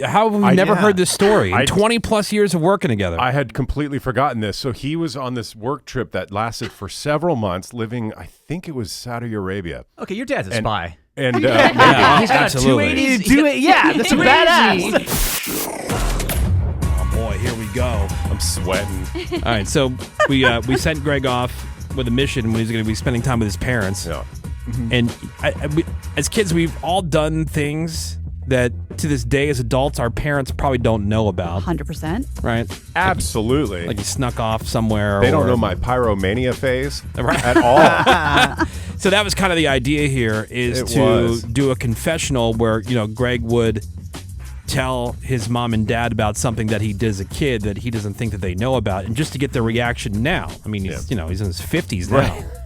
How have we never heard this story in 20 plus years of working together? I had completely forgotten this. So he was on this work trip that lasted for several months, living, I think it was Saudi Arabia. Okay, your dad's a spy. And he's got absolutely. a 280s. Yeah, that's a badass. Oh boy, here we go. I'm sweating. All right, so we sent Greg off with a mission when he's going to be spending time with his parents. Yeah. And as kids, we've all done things that to this day as adults our parents probably don't know about. 100%. Right? Absolutely. Like you snuck off somewhere. They don't know my pyromania phase Right. at all. So that was kind of the idea here, is to do a confessional where, Greg would tell his mom and dad about something that he did as a kid that he doesn't think that they know about, and just to get their reaction now. I mean, he's in his 50s now.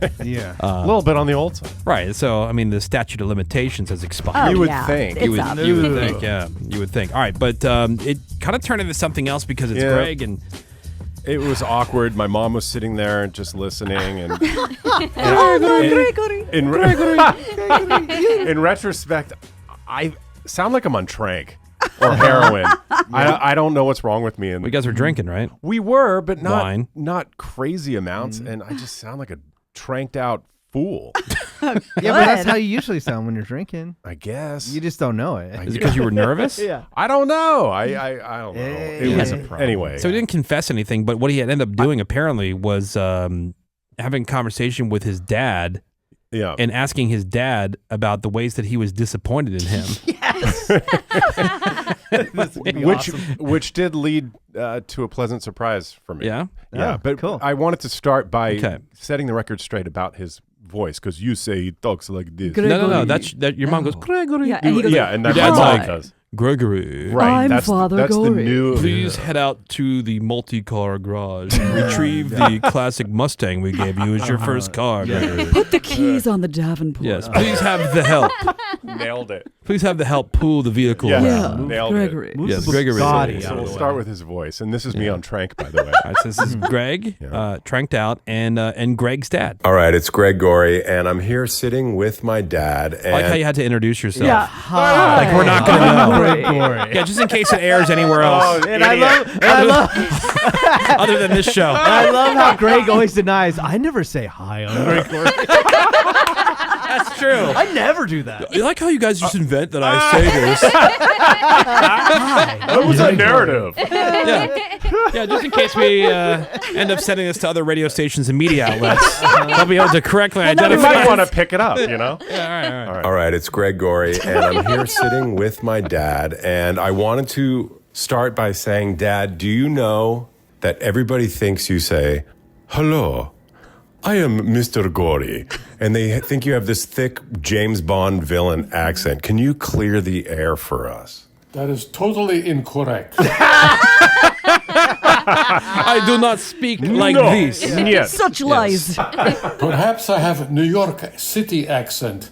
Right. Yeah. A little bit on the old side. Right. So, I mean, the statute of limitations has expired. You would think. You would think, yeah. You would think. All right, but it kind of turned into something else because it's Greg, and it was awkward. My mom was sitting there and just listening, and in retrospect, I sound like I'm on trank or heroin. I don't know what's wrong with me. And you guys were drinking, right? We were, but not crazy amounts. Mm-hmm. And I just sound like a tranked out fool. Yeah, but that's how you usually sound when you're drinking. I guess. You just don't know it. Is it because you were nervous? Yeah. I don't know. I don't know. It was a problem. Anyway. So he didn't confess anything, but what he had ended up doing apparently was having a conversation with his dad. Yeah. And asking his dad about the ways that he was disappointed in him. Yes. which did lead to a pleasant surprise for me. Yeah? Yeah. Oh, but cool. I wanted to start by setting the record straight about his voice, because you say he talks like this. No. That's your mom goes, Gregory. Yeah, and he goes, and that's your dad's what mom like, does. Gregory. Right. I'm Father that's Gory. the new. Please head out to the multi-car garage and retrieve the classic Mustang we gave you as your first car, Gregory. Put the keys on the Davenport. Yes, please have the help. Nailed it. Please have the help pull the vehicle Yeah, around. nailed Gregory. it. Yes, Gregory. So we'll start with his voice, and this is me on trank, by the way. All right, so this is Greg, tranked out, and Greg's dad. All right, it's Greg Gory, and I'm here sitting with my dad. And I like how you had to introduce yourself. Yeah. Hi. Like we're not going to know. Greg Gory. Yeah, just in case it airs anywhere else. And I love other than this show. I love how Greg always denies. I never say hi on Greg Gory. That's true. I never do that. You like how you guys just invent that I say this? That was a narrative. Yeah, just in case we end up sending this to other radio stations and media outlets, they'll be able to correctly You identify. might want to pick it up, you know? Yeah, all right. All right, it's Greg Gory, and I'm here sitting with my dad, and I wanted to start by saying, Dad, do you know that everybody thinks you say, hello, I am Mr. Gory, and they think you have this thick James Bond villain accent. Can you clear the air for us? That is totally incorrect. I do not speak like this. Yes. Such lies. Perhaps I have a New York City accent.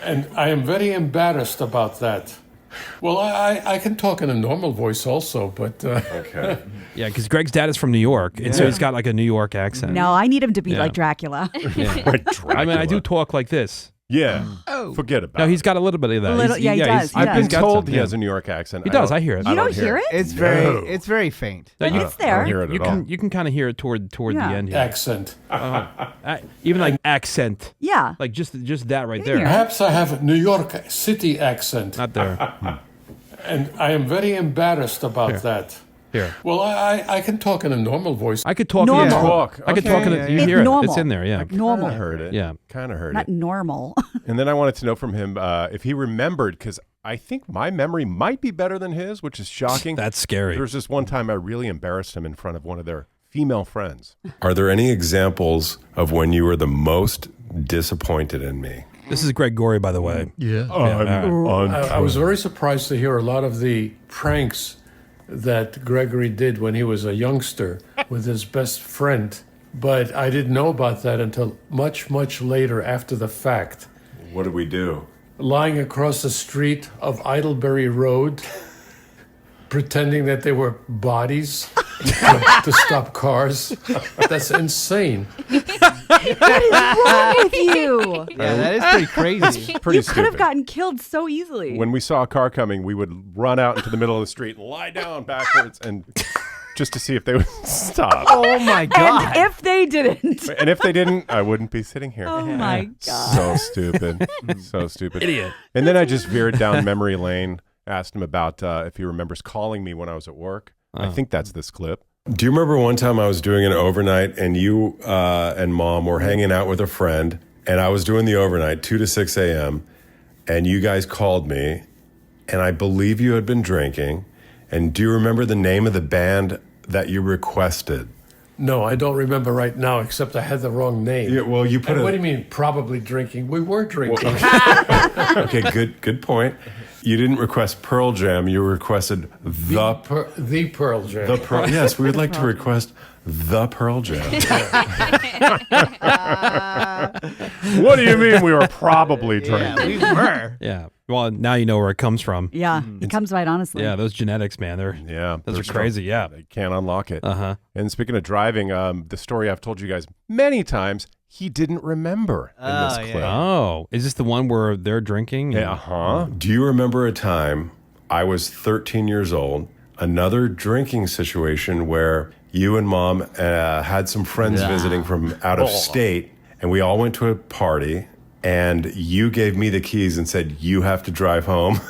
And I am very embarrassed about that. Well, I can talk in a normal voice also, but... Okay. Yeah, because Greg's dad is from New York, and so he's got like a New York accent. No, I need him to be like Dracula. Like Dracula. I mean, I do talk like this. Yeah. Forget about it. No, he's got a little bit of that. Little- yeah, he does. He I've been does. told he has a New York accent. He does. I hear it. You don't hear it? It's No. very faint. No, It's there. I don't hear it You at all. can kind of hear it toward the end here. accent. Even like accent, Yeah. like just that right Hear there. it. Perhaps I have a New York City accent. Not there. And I am very embarrassed about that. Here. Well, I can talk in a normal voice. I could talk. Normal. Yeah. Talk. I could Okay. talk in Yeah, it. You yeah. hear it. Normal. It's in there. Yeah. Normal. Kind of heard it. Yeah. Kind of heard Not it. normal. And then I wanted to know from him if he remembered, because I think my memory might be better than his, which is shocking. That's scary. There was this one time I really embarrassed him in front of one of their female friends. Are there any examples of when you were the most disappointed in me? This is Greg Gory, by the way. I was very surprised to hear a lot of the pranks that Gregory did when he was a youngster with his best friend. But I didn't know about that until much, much later after the fact. What did we do? Lying across the street of Idlebury Road, pretending that they were bodies. to stop cars. That's insane. Wrong with you? Yeah, that is pretty crazy. Pretty You could have stupid. gotten killed so easily. When we saw a car coming, we would run out into the middle of the street and lie down backwards and just to see if they would stop. Oh my god. and if they didn't. And if they didn't, I wouldn't be sitting here. Oh my God. So stupid. So stupid. Idiot. And then I just veered down memory lane, asked him about if he remembers calling me when I was at work. I think that's this clip. Do you remember one time I was doing an overnight and you and Mom were hanging out with a friend and I was doing the overnight 2 to 6 a.m. and you guys called me and I believe you had been drinking. And do you remember the name of the band that you requested? No, I don't remember right now, except I had the wrong name. Yeah, well, you put What do you mean, probably drinking? We were drinking. Okay, good point. You didn't request Pearl Jam. You requested the Pearl Jam. The Pearl. Yes, we would like to request the Pearl Jam. What do you mean we were probably drinking? Yeah, we were. Yeah. Well, now you know where it comes from. Yeah, it comes right honestly. Yeah, those genetics, man. Those are crazy. Yeah. They can't unlock it. Uh-huh. And speaking of driving, the story I've told you guys many times, he didn't remember in this clip. yeah. Oh, is this the one where they're drinking? Yeah, Do you remember a time I was 13 years old, another drinking situation where you and Mom had some friends visiting from out of state, and we all went to a party, and you gave me the keys and said, you have to drive home.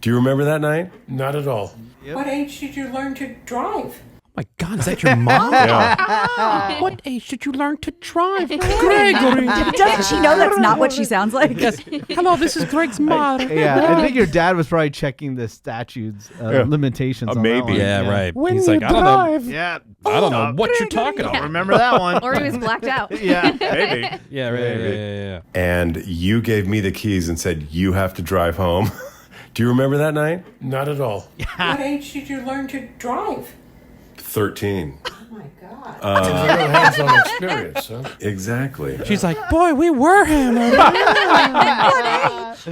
Do you remember that night? Not at all. What age did you learn to drive? Oh my God, is that your mom? Yeah. What age did you learn to drive? Gregory. Doesn't she know that's not what she sounds like? Hello, this is Greg's mom. Yeah, I think your dad was probably checking the statutes limitations. On that maybe. one. Yeah, right. When He's you like, I don't know. Yeah, I don't know what you're talking don't about. remember that one. Or he was blacked out. Yeah, Maybe. Yeah, right. Yeah. And you gave me the keys and said, you have to drive home. Do you remember that night? Not at all. What age did you learn to drive? 13. Oh my God. Zero hands-on experience, huh? Exactly. She's like, boy, we were hammered.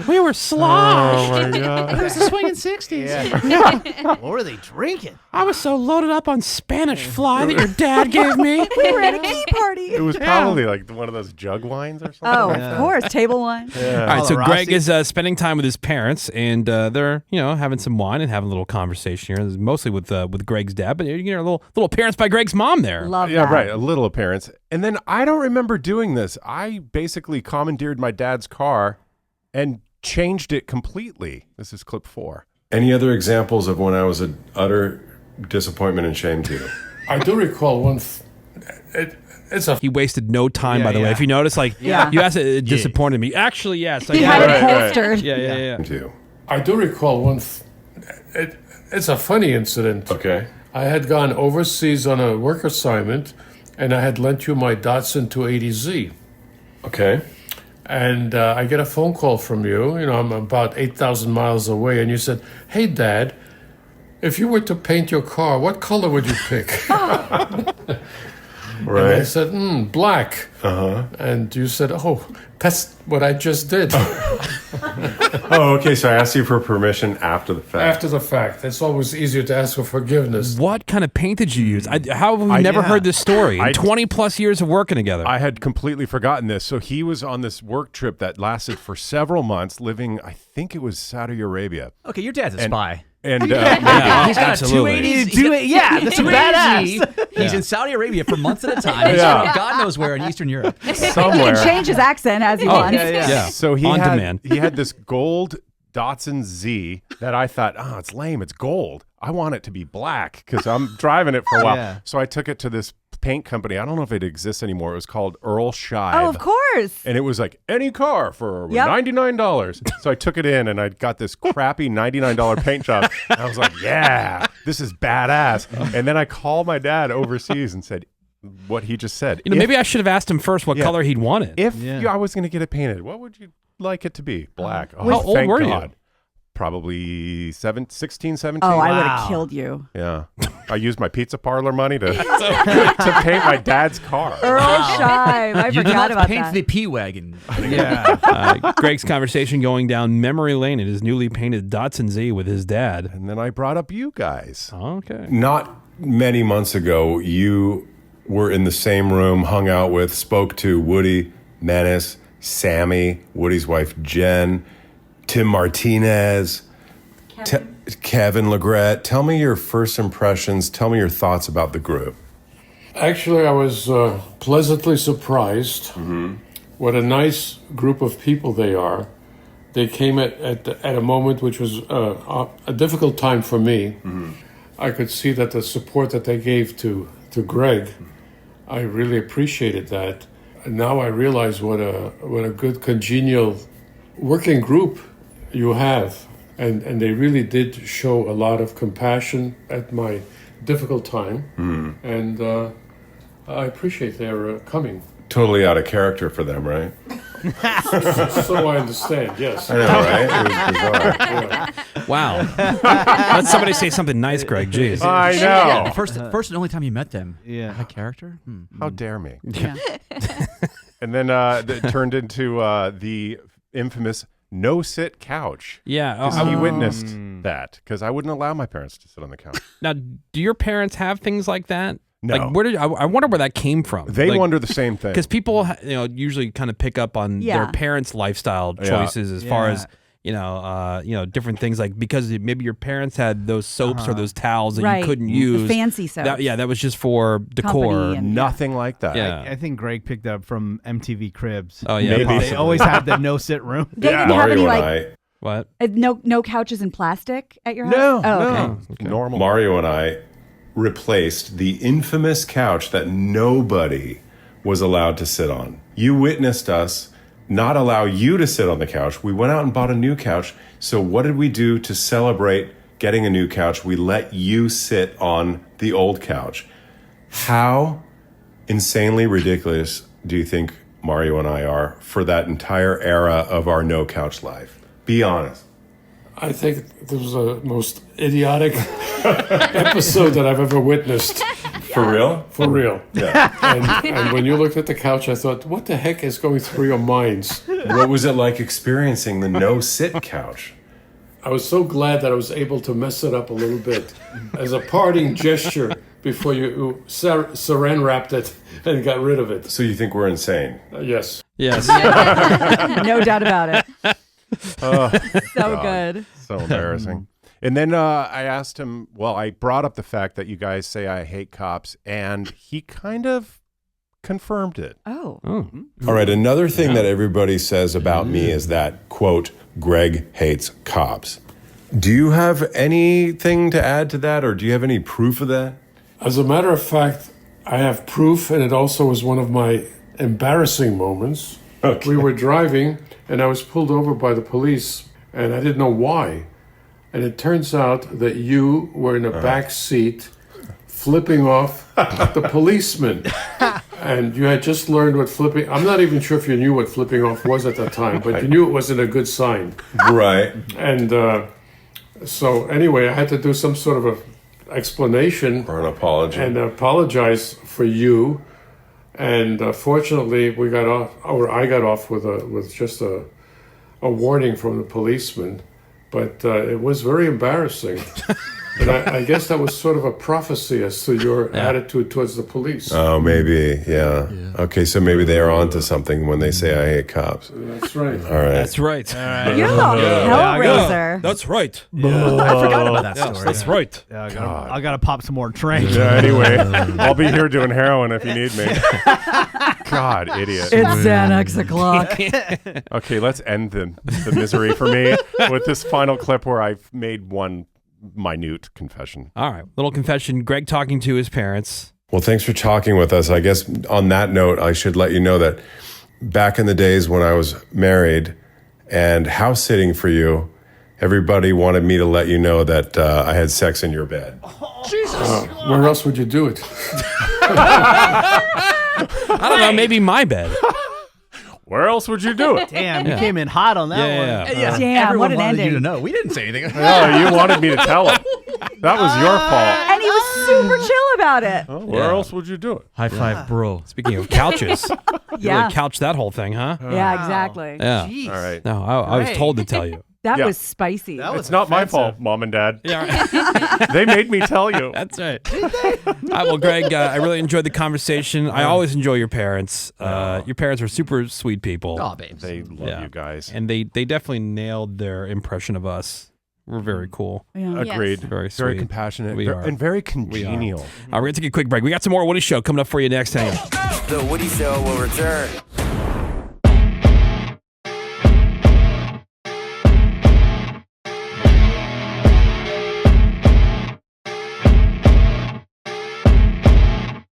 We were sloshed. Oh my God. it was the swinging 60s. What were they drinking? I was so loaded up on Spanish Fly that your dad gave me. We were at a key party. It was probably like one of those jug wines or something. Oh, of course, table wine. All right, so Rossi. Greg is spending time with his parents, and they're having some wine and having a little conversation here. This is mostly with Greg's dad, but you get a little appearance by Greg's mom there. Love Yeah, that. right. A little appearance. And then I don't remember doing this. I basically commandeered my dad's car and changed it completely. This is clip 4. Any other examples of when I was an utter disappointment and shame to you? I do recall one. It's a. He wasted no time, by the way. yeah. If you notice, like, Yeah. you asked it disappointed me. Actually, yes. He had it Right. holstered. Yeah. To. I do recall one. It's a funny incident. Okay. I had gone overseas on a work assignment, and I had lent you my Datsun 280Z. Okay. And I get a phone call from you. I'm about 8,000 miles away, and you said, "Hey, Dad, if you were to paint your car, what color would you pick?" And I Right. said, "Black." And you said, "Oh, that's what I just did." Oh, okay. So I asked you for permission after the fact. After the fact, it's always easier to ask for forgiveness. What kind of paint did you use? How have we never heard this story? In 20 plus years of working together. I had completely forgotten this. So he was on this work trip that lasted for several months, living, I think it was Saudi Arabia. Okay, your dad's a spy. And Yeah, He's got absolutely. a 280. Do it. Yeah, that's badass. He's in Saudi Arabia for months at a time. He's Yeah. from God knows where in Eastern Europe. He somewhere. can change his accent as he wants. Yeah. So he On had, demand. he had this gold Datsun Z that I thought, it's lame. It's gold. I want it to be black because I'm driving it for a while. Yeah. So I took it to this paint company. I don't know if it exists anymore. It was called Earl Shive. Oh, of course. And it was like, any car for Yep. $99. So I took it in and I got this crappy $99 paint job. And I was like, yeah, this is badass. And then I called my dad overseas and said what he just said. Maybe I should have asked him first what color he'd wanted. If Yeah. I was going to get it painted, what would you like it to be? Black. Oh, How old thank were you? God. Probably 16, 17. Oh, I would Wow. have killed you. Yeah. I used my pizza parlor money to paint my dad's car. Earl Shive. I You do forgot not about paint that. the P-Wagon. Yeah. Greg's conversation going down memory lane in his newly painted Datsun Z with his dad. And then I brought up you guys. Okay. Not many months ago, you were in the same room, hung out with, spoke to Woody, Menace, Sammy, Woody's wife, Jen, Tim Martinez, Kevin Legret. Tell me your first impressions. Tell me your thoughts about the group. Actually, I was pleasantly surprised. What a nice group of people they are. They came at a moment which was a difficult time for me. I could see that the support that they gave to Greg, I really appreciated that. And now I realize what a good congenial working group you have. And they really did show a lot of compassion at my difficult time. And I appreciate their coming. Totally out of character for them, right? So I understand, yes. I know, right? It was bizarre. Yeah. Wow. Let somebody say something nice, Greg. Jeez. I know. Yeah, the first and only time you met them. Yeah. That character? How dare me? Yeah. And then it turned into the infamous no-sit couch. Yeah. Because he witnessed that. Because I wouldn't allow my parents to sit on the couch. Now, do your parents have things like that? No. Like, where did I wonder where that came from? They wonder the same thing. Because people, usually kind of pick up on their parents' lifestyle choices as far as different things, like because maybe your parents had those soaps or those towels that you couldn't use. The fancy soaps. That was just for decor. Company and- Nothing like that. Yeah. I think Greg picked up from MTV Cribs. Oh yeah, Maybe. possibly. They always had the no-sit room. They didn't have Mario any and like I, What? no couches in plastic at your house. No, Oh, no. okay. normal. Mario and I replaced the infamous couch that nobody was allowed to sit on. You witnessed us not allow you to sit on the couch. We went out and bought a new couch. So what did we do to celebrate getting a new couch? We let you sit on the old couch. How insanely ridiculous do you think Mario and I are for that entire era of our no couch life? Be honest. I think this was the most idiotic episode that I've ever witnessed. For real? For real. Yeah. And when you looked at the couch, I thought, what the heck is going through your minds? What was it like experiencing the no-sit couch? I was so glad that I was able to mess it up a little bit as a parting gesture before you saran wrapped it and got rid of it. So you think we're insane? Yes. Yes. No doubt about it. Oh, So God. good. So embarrassing. And then I asked him, I brought up the fact that you guys say I hate cops, and he kind of confirmed it. Oh. All right, another thing that everybody says about me is that, quote, Greg hates cops. Do you have anything to add to that, or do you have any proof of that? As a matter of fact, I have proof, and it also was one of my embarrassing moments. Okay. We were driving, and I was pulled over by the police, and I didn't know why. And it turns out that you were in a back seat flipping off the policeman. And you had just learned what flipping... I'm not even sure if you knew what flipping off was at that time, but you knew it wasn't a good sign. Right. And so anyway, I had to do some sort of a explanation Or an apology. and apologize for you. And fortunately, we got off, or I got off with just a warning from the policeman. But it was very embarrassing. And I guess that was sort of a prophecy as to your attitude towards the police. Oh, maybe, yeah. Okay, so maybe they are onto something when they say I hate cops. That's right. All right. That's right. You're a hellraiser. That's right. I forgot about that story. That's right. Yeah, I gotta pop some more trains. Yeah, anyway, I'll be here doing heroin if you need me. God, idiot. It's Xanax o'clock. Okay, let's end the misery for me with this final clip where I've made one minute confession. All right. Little confession. Greg talking to his parents. Well, thanks for talking with us. I guess on that note, I should let you know that back in the days when I was married and house sitting for you, everybody wanted me to let you know that I had sex in your bed. Where else would you do it? I don't know. Maybe my bed. Where else would you do it? Damn, you came in hot on that Yeah, one. yeah. Damn, Everyone what an wanted you ending. to know. We didn't say anything. No, you wanted me to tell him. That was your fault. And he was super chill about it. Where else would you do it? High five, bro. Speaking of couches, you Yeah. really couched that whole thing, huh? Yeah, exactly. Yeah. Jeez. All right. No, I was Greg. told to tell you. That Yeah. was spicy. It's not my fault, Mom and Dad. Yeah. They made me tell you. That's right. Well, Greg, I really enjoyed the conversation. I always enjoy your parents. Your parents are super sweet people. Oh, babes. They love you guys. And they definitely nailed their impression of us. We're very cool. Yeah. Agreed. Very sweet. Very compassionate. We are. And very congenial. We're going to take a quick break. We got some more Woody Show coming up for you next. Hang on. The Woody Show will return.